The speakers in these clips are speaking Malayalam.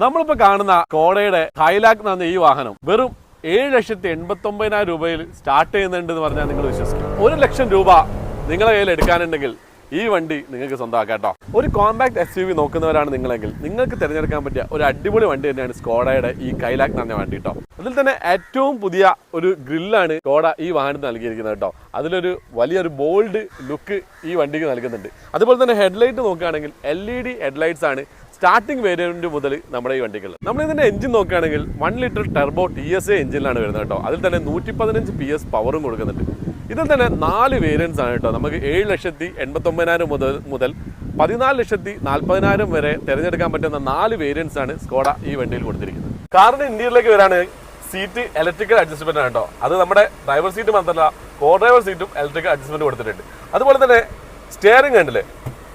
നമ്മളിപ്പോൾ കാണുന്ന സ്കോഡയുടെ ഹൈലാക്ക് എന്ന് പറഞ്ഞ ഈ വാഹനം വെറും 7,89,000 രൂപയിൽ സ്റ്റാർട്ട് ചെയ്യുന്നുണ്ടെന്ന് പറഞ്ഞാൽ നിങ്ങൾ വിശ്വസിക്കും. 1 ലക്ഷം രൂപ നിങ്ങളുടെ കയ്യിൽ എടുക്കാനുണ്ടെങ്കിൽ ഈ വണ്ടി നിങ്ങൾക്ക് സ്വന്തമാക്കാം കേട്ടോ. ഒരു കോമ്പാക്ട് SUV നോക്കുന്നവരാണ് നിങ്ങളെങ്കിൽ നിങ്ങൾക്ക് തിരഞ്ഞെടുക്കാൻ പറ്റിയ ഒരു അടിപൊളി വണ്ടി തന്നെയാണ് സ്കോഡയുടെ ഈ ഹൈലാക്ക് എന്ന് പറഞ്ഞ വണ്ടി കേട്ടോ. അതിൽ തന്നെ ഏറ്റവും പുതിയ ഒരു ഗ്രില്ലാണ് സ്കോഡ ഈ വാഹനത്തിന് നൽകിയിരിക്കുന്നത് കേട്ടോ. അതിലൊരു വലിയൊരു ബോൾഡ് ലുക്ക് ഈ വണ്ടിക്ക് നൽകുന്നുണ്ട്. അതുപോലെ തന്നെ ഹെഡ്ലൈറ്റ് നോക്കുകയാണെങ്കിൽ LED ഹെഡ്ലൈറ്റ്സ് ആണ് സ്റ്റാർട്ടിംഗ് വേരിയന്റ് മുതൽ നമ്മുടെ ഈ വണ്ടികൾ. നമ്മൾ ഇതിന്റെ എഞ്ചിൻ നോക്കുകയാണെങ്കിൽ 1 ലിറ്റർ ടെർബോ TSA എഞ്ചിനിലാണ് വരുന്നത് കേട്ടോ. അതിൽ തന്നെ 115 PS പവറും കൊടുക്കുന്നുണ്ട്. ഇതിൽ തന്നെ 4 വേരിയൻസ് ആണ് കേട്ടോ. നമുക്ക് 7,89,000 മുതൽ 14,40,000 വരെ തിരഞ്ഞെടുക്കാൻ പറ്റുന്ന 4 വേരിയൻസ് ആണ് സ്കോഡ ഈ വണ്ടിയിൽ കൊടുത്തിരിക്കുന്നത്. കാറിന്റെ ഇന്റീരിയറിലേക്ക് വരാണെങ്കിൽ സീറ്റ് ഇലക്ട്രിക്കൽ അഡ്ജസ്റ്റ്മെന്റ് ആണ് കേട്ടോ. അത് നമ്മുടെ ഡ്രൈവർ സീറ്റ് മാത്രമല്ല കോ ഡ്രൈവർ സീറ്റും ഇലക്ട്രിക്കൽ അഡ്ജസ്റ്റ്മെന്റ് കൊടുത്തിട്ടുണ്ട്. അതുപോലെ തന്നെ സ്റ്റിയറിംഗ് കണ്ടില്ലേ,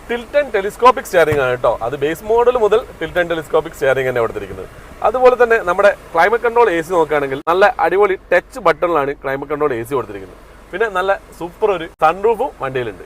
ടിൽറ്റ് ആൻഡ് ടെലിസ്കോപ്പിക് സ്റ്റിയറിംഗ് ആണ് കേട്ടോ. അത് ബേസ് മോഡൽ മുതൽ ടിൽറ്റ് ആൻഡ് ടെലിസ്കോപ്പിക് സ്റ്റിയറിംഗ് തന്നെ കൊടുത്തിരിക്കുന്നത്. അതുപോലെ തന്നെ നമ്മുടെ ക്ലൈമറ്റ് കൺട്രോൾ AC നോക്കുകയാണെങ്കിൽ നല്ല അടിപൊളി ടച്ച് ബട്ടണിലാണ് ക്ലൈമറ്റ് കൺട്രോൾ AC കൊടുത്തിരിക്കുന്നത്. പിന്നെ നല്ല സൂപ്പർ ഒരു സൺറൂഫും വണ്ടിയിലുണ്ട്.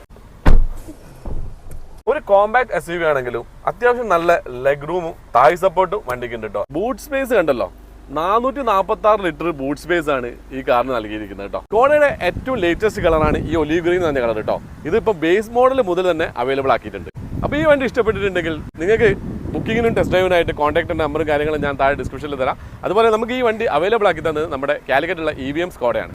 ഒരു കോമ്പാക്ട് SUV ആണെങ്കിലും അത്യാവശ്യം നല്ല ലെഗ് റൂമും തായ് സപ്പോർട്ടും വണ്ടിക്ക് ഉണ്ട് കേട്ടോ. ബൂട്ട് സ്പേസ് കണ്ടല്ലോ, 446 ലിറ്റർ ബൂട്ട് സ്പേസ് ആണ് ഈ കാറിന് നൽകിയിരിക്കുന്നത് കേട്ടോ. സ്കോഡയുടെ ഏറ്റവും ലേറ്റസ്റ്റ് കളറാണ് ഈ ഒലീവ് ഗ്രീൻ എന്ന് പറഞ്ഞ കളർ കേട്ടോ. ഇതിപ്പോൾ ബേസ് മോഡൽ മുതൽ തന്നെ അവൈലബിൾ ആക്കിയിട്ടുണ്ട്. അപ്പോൾ ഈ വണ്ടി ഇഷ്ടപ്പെട്ടിട്ടുണ്ടെങ്കിൽ നിങ്ങൾക്ക് ബുക്കിങ്ങിനും ടെസ്റ്റ് ഡ്രൈവിനായിട്ട് കോൺടാക്ട് നമ്പറും കാര്യങ്ങളും ഞാൻ താഴെ ഡിസ്ക്രിപ്ഷനിൽ തരാം. അതുപോലെ നമുക്ക് ഈ വണ്ടി അവൈലബിൾ ആക്കി തന്നത് നമ്മുടെ കാലിക്കറ്റുള്ള EVM സ്കോഡയാണ്.